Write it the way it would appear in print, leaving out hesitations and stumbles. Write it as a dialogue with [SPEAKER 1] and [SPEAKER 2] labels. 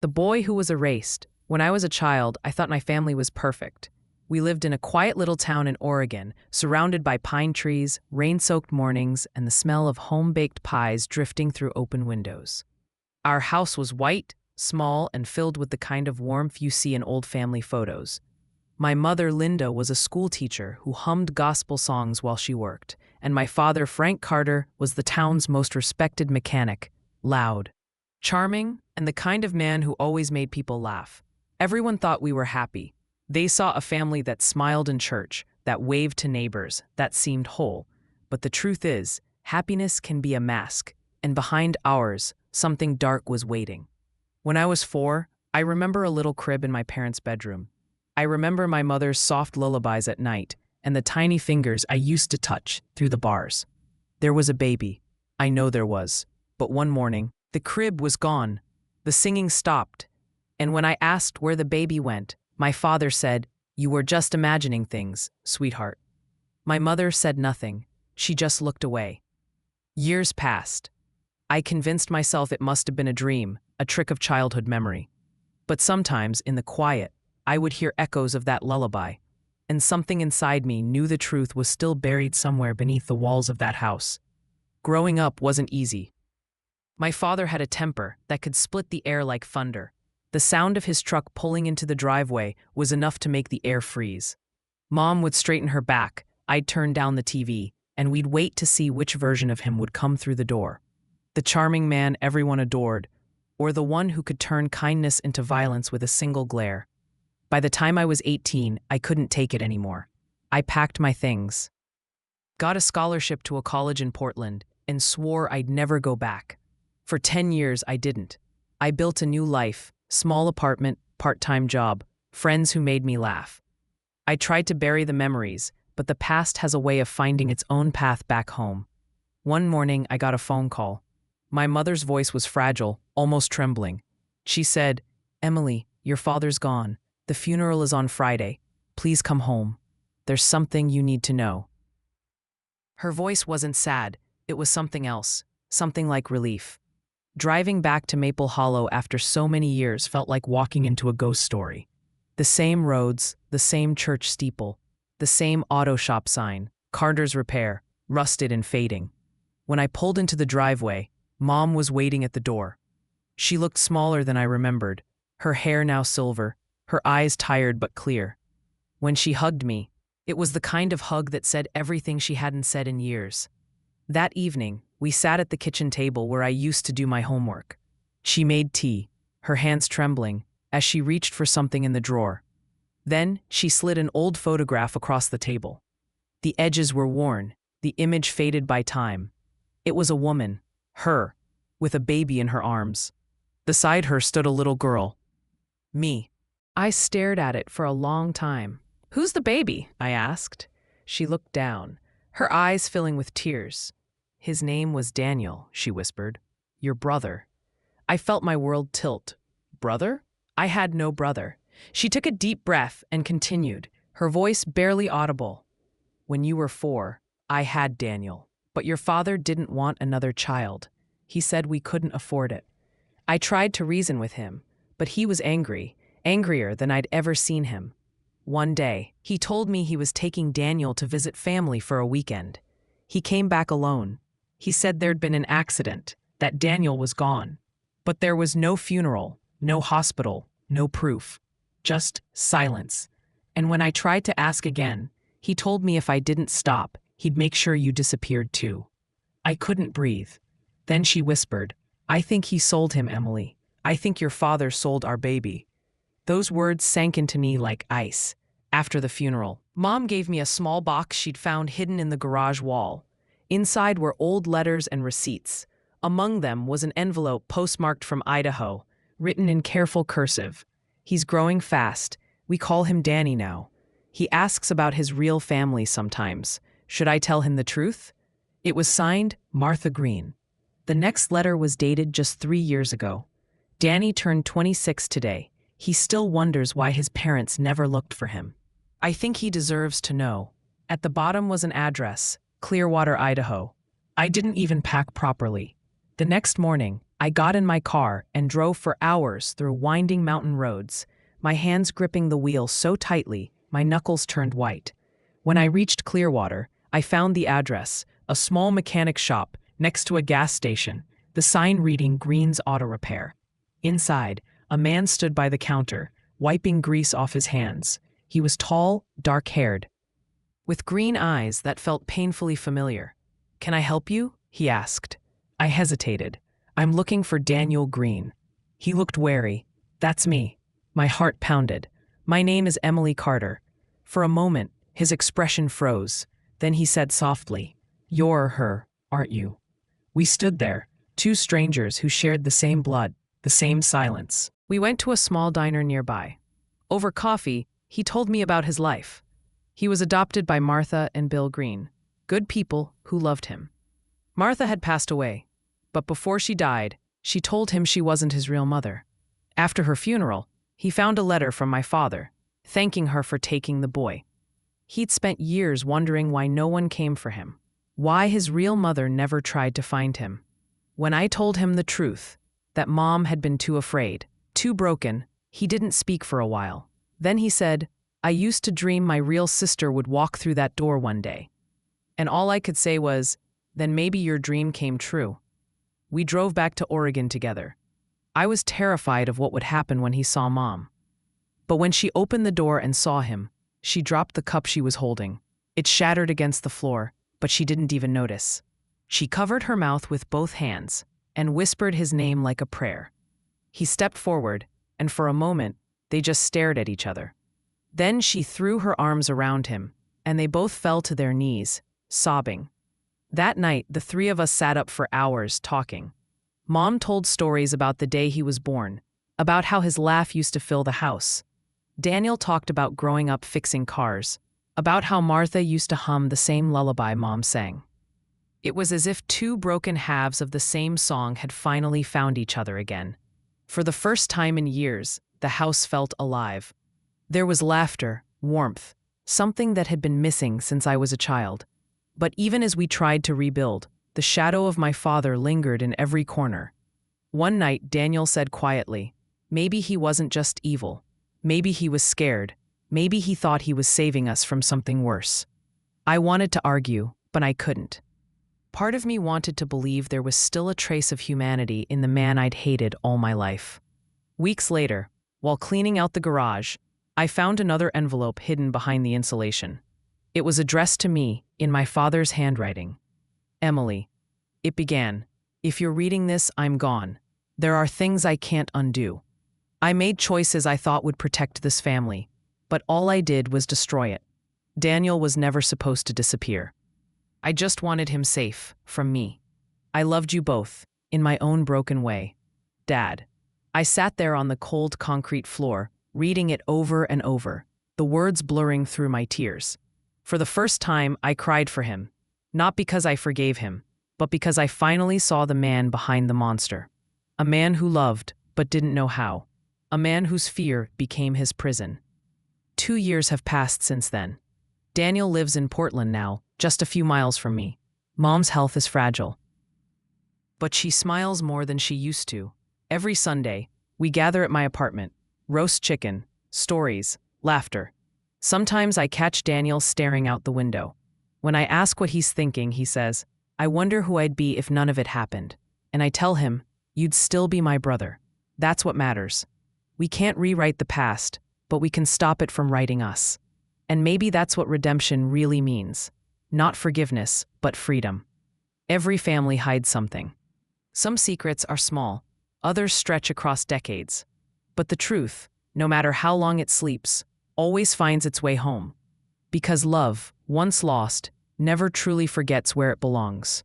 [SPEAKER 1] The boy who was erased. When I was a child, I thought my family was perfect. We lived in a quiet little town in Oregon, surrounded by pine trees, rain-soaked mornings, and the smell of home-baked pies drifting through open windows. Our house was white, small, and filled with the kind of warmth you see in old family photos. My mother, Linda, was a school teacher who hummed gospel songs while she worked, and my father, Frank Carter, was the town's most respected mechanic, loud, charming, and the kind of man who always made people laugh. Everyone thought we were happy. They saw a family that smiled in church, that waved to neighbors, that seemed whole. But the truth is, happiness can be a mask, and behind ours, something dark was waiting. When I was 4, I remember a little crib in my parents' bedroom. I remember my mother's soft lullabies at night, and the tiny fingers I used to touch through the bars. There was a baby. I know there was. But one morning, the crib was gone. The singing stopped. And when I asked where the baby went, my father said, "You were just imagining things, sweetheart." My mother said nothing. She just looked away. Years passed. I convinced myself it must have been a dream, a trick of childhood memory. But sometimes, in the quiet, I would hear echoes of that lullaby, and something inside me knew the truth was still buried somewhere beneath the walls of that house. Growing up wasn't easy. My father had a temper that could split the air like thunder. The sound of his truck pulling into the driveway was enough to make the air freeze. Mom would straighten her back, I'd turn down the TV, and we'd wait to see which version of him would come through the door. The charming man everyone adored, or the one who could turn kindness into violence with a single glare. By the time I was 18, I couldn't take it anymore. I packed my things, got a scholarship to a college in Portland, and swore I'd never go back. For 10 years, I didn't. I built a new life. Small apartment, part-time job, friends who made me laugh. I tried to bury the memories, but the past has a way of finding its own path back home. One morning, I got a phone call. My mother's voice was fragile, almost trembling. She said, "Emily, your father's gone. The funeral is on Friday. Please come home. There's something you need to know." Her voice wasn't sad. It was something else, something like relief. Driving back to Maple Hollow after so many years felt like walking into a ghost story. The same roads, the same church steeple, the same auto shop sign, Carter's Repair, rusted and fading. When I pulled into the driveway, Mom was waiting at the door. She looked smaller than I remembered, her hair now silver, her eyes tired but clear. When she hugged me, it was the kind of hug that said everything she hadn't said in years. That evening, we sat at the kitchen table where I used to do my homework. She made tea, her hands trembling, as she reached for something in the drawer. Then, she slid an old photograph across the table. The edges were worn, the image faded by time. It was a woman, her, with a baby in her arms. Beside her stood a little girl. Me. I stared at it for a long time. "Who's the baby?" I asked. She looked down, her eyes filling with tears. "His name was Daniel," she whispered. "Your brother." I felt my world tilt. Brother? I had no brother. She took a deep breath and continued, her voice barely audible. "When you were 4, I had Daniel. But your father didn't want another child. He said we couldn't afford it. I tried to reason with him, but he was angry, angrier than I'd ever seen him. One day, he told me he was taking Daniel to visit family for a weekend. He came back alone. He said there'd been an accident, that Daniel was gone. But there was no funeral, no hospital, no proof. Just silence. And when I tried to ask again, he told me if I didn't stop, he'd make sure you disappeared too." I couldn't breathe. Then she whispered, "I think he sold him, Emily. I think your father sold our baby." Those words sank into me like ice. After the funeral, Mom gave me a small box she'd found hidden in the garage wall. Inside were old letters and receipts. Among them was an envelope postmarked from Idaho, written in careful cursive. "He's growing fast. We call him Danny now. He asks about his real family sometimes. Should I tell him the truth?" It was signed Martha Green. The next letter was dated just 3 years ago. "Danny turned 26 today. He still wonders why his parents never looked for him. I think he deserves to know." At the bottom was an address, Clearwater, Idaho. I didn't even pack properly. The next morning, I got in my car and drove for hours through winding mountain roads, my hands gripping the wheel so tightly, my knuckles turned white. When I reached Clearwater, I found the address, a small mechanic shop next to a gas station, the sign reading Green's Auto Repair. Inside, a man stood by the counter, wiping grease off his hands. He was tall, dark-haired, with green eyes that felt painfully familiar. "Can I help you?" he asked. I hesitated. "I'm looking for Daniel Green." He looked wary. "That's me." My heart pounded. "My name is Emily Carter." For a moment, his expression froze. Then he said softly, "You're her, aren't you?" We stood there, two strangers who shared the same blood, the same silence. We went to a small diner nearby. Over coffee, he told me about his life. He was adopted by Martha and Bill Green, good people who loved him. Martha had passed away, but before she died, she told him she wasn't his real mother. After her funeral, he found a letter from my father, thanking her for taking the boy. He'd spent years wondering why no one came for him, why his real mother never tried to find him. When I told him the truth, that Mom had been too afraid, too broken, he didn't speak for a while. Then he said, "I used to dream my real sister would walk through that door one day." And all I could say was, "Then maybe your dream came true." We drove back to Oregon together. I was terrified of what would happen when he saw Mom. But when she opened the door and saw him, she dropped the cup she was holding. It shattered against the floor, but she didn't even notice. She covered her mouth with both hands and whispered his name like a prayer. He stepped forward, and for a moment, they just stared at each other. Then she threw her arms around him, and they both fell to their knees, sobbing. That night, the three of us sat up for hours talking. Mom told stories about the day he was born, about how his laugh used to fill the house. Daniel talked about growing up fixing cars, about how Martha used to hum the same lullaby Mom sang. It was as if two broken halves of the same song had finally found each other again. For the first time in years, the house felt alive. There was laughter, warmth, something that had been missing since I was a child. But even as we tried to rebuild, the shadow of my father lingered in every corner. One night, Daniel said quietly, maybe he wasn't just evil. Maybe he was scared. Maybe he thought he was saving us from something worse. I wanted to argue, but I couldn't. Part of me wanted to believe there was still a trace of humanity in the man I'd hated all my life. Weeks later, while cleaning out the garage, I found another envelope hidden behind the insulation. It was addressed to me in my father's handwriting. Emily. It began, "If you're reading this, I'm gone. There are things I can't undo. I made choices I thought would protect this family, but all I did was destroy it. Daniel was never supposed to disappear. I just wanted him safe, from me. I loved you both, in my own broken way. Dad." I sat there on the cold concrete floor, reading it over and over, the words blurring through my tears. For the first time, I cried for him, not because I forgave him, but because I finally saw the man behind the monster. A man who loved, but didn't know how. A man whose fear became his prison. 2 years have passed since then. Daniel lives in Portland now, just a few miles from me. Mom's health is fragile, but she smiles more than she used to. Every Sunday, we gather at my apartment, roast chicken, stories, laughter. Sometimes I catch Daniel staring out the window. When I ask what he's thinking, he says, "I wonder who I'd be if none of it happened." And I tell him, "You'd still be my brother. That's what matters. We can't rewrite the past, but we can stop it from writing us." And maybe that's what redemption really means. Not forgiveness, but freedom. Every family hides something. Some secrets are small, others stretch across decades. But the truth, no matter how long it sleeps, always finds its way home. Because love, once lost, never truly forgets where it belongs.